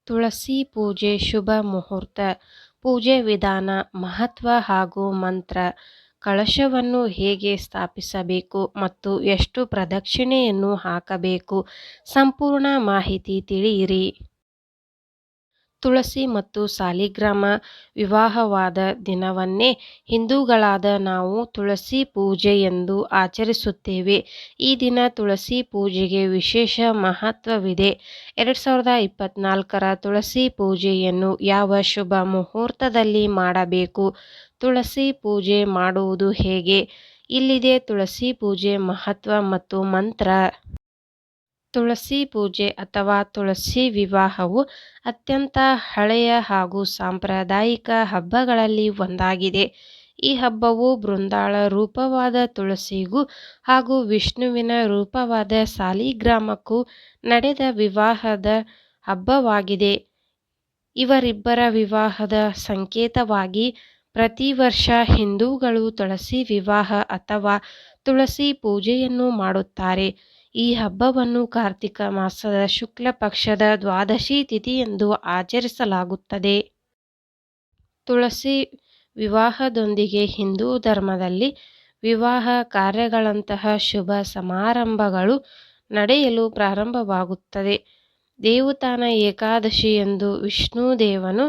ತುಳಸಿ ಪೂಜೆ ಶುಭ ಮುಹೂರ್ತ, ಪೂಜೆ ವಿಧಾನ, ಮಹತ್ವ ಹಾಗೂ ಮಂತ್ರ, ಕಳಶವನ್ನು ಹೇಗೆ ಸ್ಥಾಪಿಸಬೇಕು ಮತ್ತು ಎಷ್ಟು ಪ್ರದಕ್ಷಿಣೆಯನ್ನು ಹಾಕಬೇಕು, ಸಂಪೂರ್ಣ ಮಾಹಿತಿ ತಿಳಿಯಿರಿ. ತುಳಸಿ ಮತ್ತು ಸಾಲಿಗ್ರಾಮ ವಿವಾಹವಾದ ದಿನವನ್ನೇ ಹಿಂದೂಗಳಾದ ನಾವು ತುಳಸಿ ಪೂಜೆ ಎಂದು ಆಚರಿಸುತ್ತೇವೆ. ಈ ದಿನ ತುಳಸಿ ಪೂಜೆಗೆ ವಿಶೇಷ ಮಹತ್ವವಿದೆ. 2024ರ ತುಳಸಿ ಪೂಜೆಯನ್ನು ಯಾವ ಶುಭ ಮುಹೂರ್ತದಲ್ಲಿ ಮಾಡಬೇಕು, ತುಳಸಿ ಪೂಜೆ ಮಾಡುವುದು ಹೇಗೆ, ಇಲ್ಲಿದೆ ತುಳಸಿ ಪೂಜೆ ಮಹತ್ವ ಮತ್ತು ಮಂತ್ರ. ತುಳಸಿ ಪೂಜೆ ಅಥವಾ ತುಳಸಿ ವಿವಾಹವು ಅತ್ಯಂತ ಹಳೆಯ ಹಾಗೂ ಸಾಂಪ್ರದಾಯಿಕ ಹಬ್ಬಗಳಲ್ಲಿ ಒಂದಾಗಿದೆ. ಈ ಹಬ್ಬವು ಬೃಂದಾಳ ರೂಪವಾದ ತುಳಸಿಗೂ ಹಾಗೂ ವಿಷ್ಣುವಿನ ರೂಪವಾದ ಸಾಲಿಗ್ರಾಮಕ್ಕೂ ನಡೆದ ವಿವಾಹದ ಹಬ್ಬವಾಗಿದೆ. ಇವರಿಬ್ಬರ ವಿವಾಹದ ಸಂಕೇತವಾಗಿ ಪ್ರತಿ ವರ್ಷ ಹಿಂದೂಗಳು ತುಳಸಿ ವಿವಾಹ ಅಥವಾ ತುಳಸಿ ಪೂಜೆಯನ್ನು ಮಾಡುತ್ತಾರೆ. ಈ ಹಬ್ಬವನ್ನು ಕಾರ್ತಿಕ ಮಾಸದ ಶುಕ್ಲ ಪಕ್ಷದ ದ್ವಾದಶಿ ತಿಥಿಯಂದು ಆಚರಿಸಲಾಗುತ್ತದೆ. ತುಳಸಿ ವಿವಾಹದೊಂದಿಗೆ ಹಿಂದೂ ಧರ್ಮದಲ್ಲಿ ವಿವಾಹ ಕಾರ್ಯಗಳಂತಹ ಶುಭ ಸಮಾರಂಭಗಳು ನಡೆಯಲು ಪ್ರಾರಂಭವಾಗುತ್ತದೆ. ದೇವುತಾನ ಏಕಾದಶಿಯಂದು ವಿಷ್ಣುದೇವನು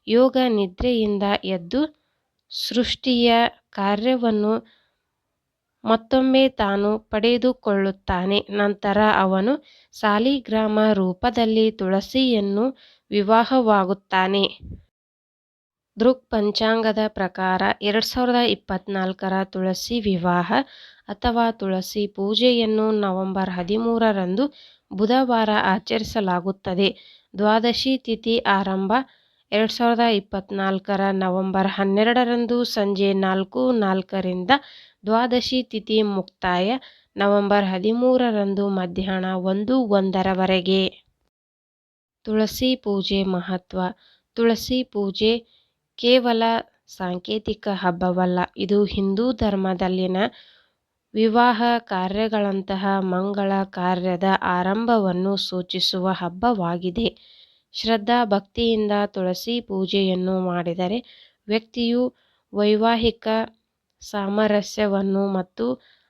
ಯೋಗ ನಿದ್ರೆಯಿಂದ ಎದ್ದು ಸೃಷ್ಟಿಯ ಕಾರ್ಯವನ್ನು ಮತ್ತೊಮ್ಮೆ ತಾನು ಪಡೆದುಕೊಳ್ಳುತ್ತಾನೆ. ನಂತರ ಅವನು ಸಾಲಿಗ್ರಾಮ ರೂಪದಲ್ಲಿ ತುಳಸಿಯನ್ನು ವಿವಾಹವಾಗುತ್ತಾನೆ. ದೃಕ್ ಪಂಚಾಂಗದ ಪ್ರಕಾರ 2024ರ ತುಳಸಿ ವಿವಾಹ ಅಥವಾ ತುಳಸಿ ಪೂಜೆಯನ್ನು ನವೆಂಬರ್ 13ರಂದು ಬುಧವಾರ ಆಚರಿಸಲಾಗುತ್ತದೆ. ದ್ವಾದಶಿ ತಿಥಿ ಆರಂಭ 2024ರ ನವೆಂಬರ್ 12ರಂದು ಸಂಜೆ 4:04ರಿಂದ ದ್ವಾದಶಿ ತಿಥಿ ಮುಕ್ತಾಯ ನವೆಂಬರ್ 13ರಂದು ಮಧ್ಯಾಹ್ನ 1:01ರವರೆಗೆ. ತುಳಸಿ ಪೂಜೆ ಮಹತ್ವ. ತುಳಸಿ ಪೂಜೆ ಕೇವಲ ಸಾಂಕೇತಿಕ ಹಬ್ಬವಲ್ಲ, ಇದು ಹಿಂದೂ ಧರ್ಮದಲ್ಲಿನ ವಿವಾಹ ಕಾರ್ಯಗಳಂತಹ ಮಂಗಳ ಕಾರ್ಯದ ಆರಂಭವನ್ನು ಸೂಚಿಸುವ ಹಬ್ಬವಾಗಿದೆ. ಶ್ರದ್ಧಾ ಭಕ್ತಿಯಿಂದ ತುಳಸಿ ಪೂಜೆಯನ್ನು ಮಾಡಿದರೆ ವ್ಯಕ್ತಿಯು ವೈವಾಹಿಕ ಸಾಮರಸ್ಯವನ್ನು ಮತ್ತು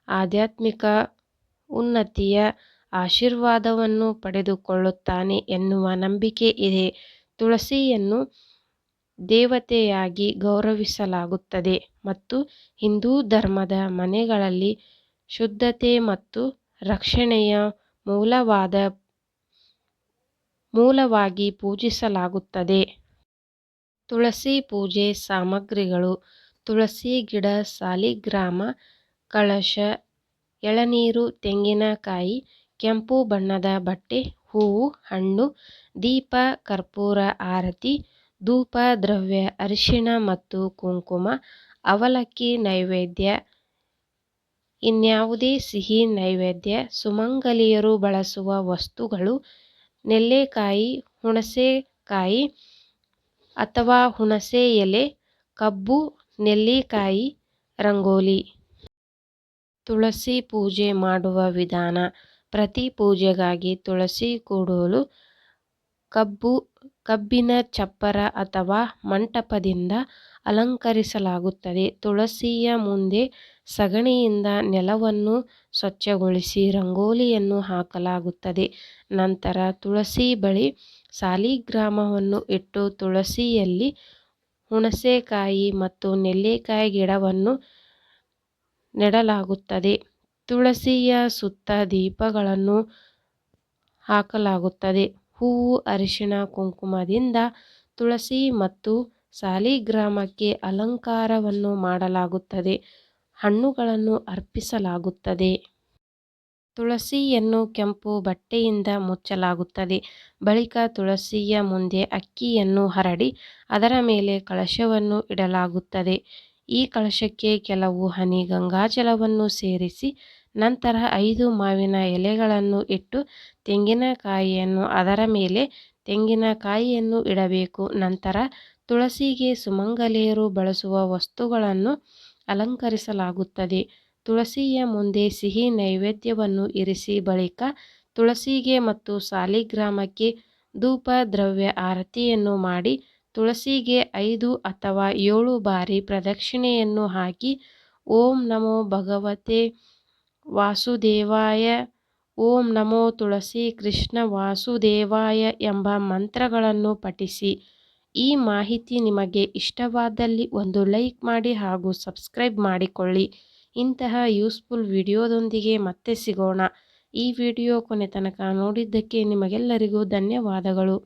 ಆಧ್ಯಾತ್ಮಿಕ ಉನ್ನತಿಯ ಆಶೀರ್ವಾದವನ್ನು ಪಡೆದುಕೊಳ್ಳುತ್ತಾನೆ ಎನ್ನುವ ನಂಬಿಕೆ ಇದೆ. ತುಳಸಿಯನ್ನು ದೇವತೆಯಾಗಿ ಗೌರವಿಸಲಾಗುತ್ತದೆ ಮತ್ತು ಹಿಂದೂ ಧರ್ಮದ ಮನೆಗಳಲ್ಲಿ ಶುದ್ಧತೆ ಮತ್ತು ರಕ್ಷಣೆಯ ಮೂಲವಾಗಿ ಪೂಜಿಸಲಾಗುತ್ತದೆ. ತುಳಸಿ ಪೂಜೆ ಸಾಮಗ್ರಿಗಳು: ತುಳಸಿ ಗಿಡ, ಸಾಲಿಗ್ರಾಮ, ಕಳಶ, ಎಳನೀರು, ತೆಂಗಿನಕಾಯಿ, ಕೆಂಪು ಬಣ್ಣದ ಬಟ್ಟೆ, ಹೂವು, ಹಣ್ಣು, ದೀಪ, ಕರ್ಪೂರ ಆರತಿ, ಧೂಪ ದ್ರವ್ಯ, ಅರಿಶಿಣ ಮತ್ತು ಕುಂಕುಮ, ಅವಲಕ್ಕಿ ನೈವೇದ್ಯ, ಇನ್ಯಾವುದೇ ಸಿಹಿ ನೈವೇದ್ಯ, ಸುಮಂಗಲಿಯರು ಬಳಸುವ ವಸ್ತುಗಳು, ನೆಲ್ಲಿಕಾಯಿ, ಹುಣಸೆಕಾಯಿ ಅಥವಾ ಹುಣಸೆ ಎಲೆ, ಕಬ್ಬು, ನೆಲ್ಲಿಕಾಯಿ, ರಂಗೋಲಿ. ತುಳಸಿ ಪೂಜೆ ಮಾಡುವ ವಿಧಾನ. ಪ್ರತಿ ಪೂಜೆಗಾಗಿ ತುಳಸಿ ಕುಡೋಲು ಕಬ್ಬಿನ ಚಪ್ಪರ ಅಥವಾ ಮಂಟಪದಿಂದ ಅಲಂಕರಿಸಲಾಗುತ್ತದೆ. ತುಳಸಿಯ ಮುಂದೆ ಸಗಣಿಯಿಂದ ನೆಲವನ್ನು ಸ್ವಚ್ಛಗೊಳಿಸಿ ರಂಗೋಲಿಯನ್ನು ಹಾಕಲಾಗುತ್ತದೆ. ನಂತರ ತುಳಸಿ ಬಳಿ ಸಾಲಿಗ್ರಾಮವನ್ನು ಇಟ್ಟು ತುಳಸಿಯಲ್ಲಿ ಹುಣಸೆಕಾಯಿ ಮತ್ತು ನೆಲ್ಲಿಕಾಯಿ ಗಿಡವನ್ನು ನೆಡಲಾಗುತ್ತದೆ. ತುಳಸಿಯ ಸುತ್ತ ದೀಪಗಳನ್ನು ಹಾಕಲಾಗುತ್ತದೆ. ಹೂವು, ಅರಿಶಿಣ, ಕುಂಕುಮದಿಂದ ತುಳಸಿ ಮತ್ತು ಸಾಲಿಗ್ರಾಮಕ್ಕೆ ಅಲಂಕಾರವನ್ನು ಮಾಡಲಾಗುತ್ತದೆ. ಹಣ್ಣುಗಳನ್ನು ಅರ್ಪಿಸಲಾಗುತ್ತದೆ. ತುಳಸಿಯನ್ನು ಕೆಂಪು ಬಟ್ಟೆಯಿಂದ ಮುಚ್ಚಲಾಗುತ್ತದೆ. ಬಳಿಕ ತುಳಸಿಯ ಮುಂದೆ ಅಕ್ಕಿಯನ್ನು ಹರಡಿ ಅದರ ಮೇಲೆ ಕಳಶವನ್ನು ಇಡಲಾಗುತ್ತದೆ. ಈ ಕಳಶಕ್ಕೆ ಕೆಲವು ಹನಿ ಗಂಗಾಜಲವನ್ನು ಸೇರಿಸಿ ನಂತರ 5 ಮಾವಿನ ಎಲೆಗಳನ್ನು ಇಟ್ಟು ತೆಂಗಿನಕಾಯಿಯನ್ನು ಅದರ ಮೇಲೆ ತೆಂಗಿನಕಾಯಿಯನ್ನು ಇಡಬೇಕು. ನಂತರ ತುಳಸಿಗೆ ಸುಮಂಗಲಿಯರು ಬಳಸುವ ವಸ್ತುಗಳನ್ನು ಅಲಂಕರಿಸಲಾಗುತ್ತದೆ. ತುಳಸಿಯ ಮುಂದೆ ಸಿಹಿ ನೈವೇದ್ಯವನ್ನು ಇರಿಸಿ ಬಳಿಕ ತುಳಸಿಗೆ ಮತ್ತು ಸಾಲಿಗ್ರಾಮಕ್ಕೆ ಧೂಪ ದ್ರವ್ಯ ಆರತಿಯನ್ನು ಮಾಡಿ ತುಳಸಿಗೆ 5 ಅಥವಾ 7 ಬಾರಿ ಪ್ರದಕ್ಷಿಣೆಯನ್ನು ಹಾಕಿ ಓಂ ನಮೋ ಭಗವತೆ ವಾಸುದೇವಾಯ, ಓಂ ನಮೋ ತುಳಸಿ ಕೃಷ್ಣ ವಾಸುದೇವಾಯ ಎಂಬ ಮಂತ್ರಗಳನ್ನು ಪಠಿಸಿ. ಈ ಮಾಹಿತಿ ನಿಮಗೆ ಇಷ್ಟವಾದಲ್ಲಿ ಒಂದು ಲೈಕ್ ಮಾಡಿ ಹಾಗೂ ಸಬ್ಸ್ಕ್ರೈಬ್ ಮಾಡಿಕೊಳ್ಳಿ. ಇಂತಹ ಯೂಸ್ಫುಲ್ ವಿಡಿಯೋದೊಂದಿಗೆ ಮತ್ತೆ ಸಿಗೋಣ. ಈ ವಿಡಿಯೋ ಕೊನೆ ತನಕ ನೋಡಿದ್ದಕ್ಕೆ ನಿಮಗೆಲ್ಲರಿಗೂ ಧನ್ಯವಾದಗಳು.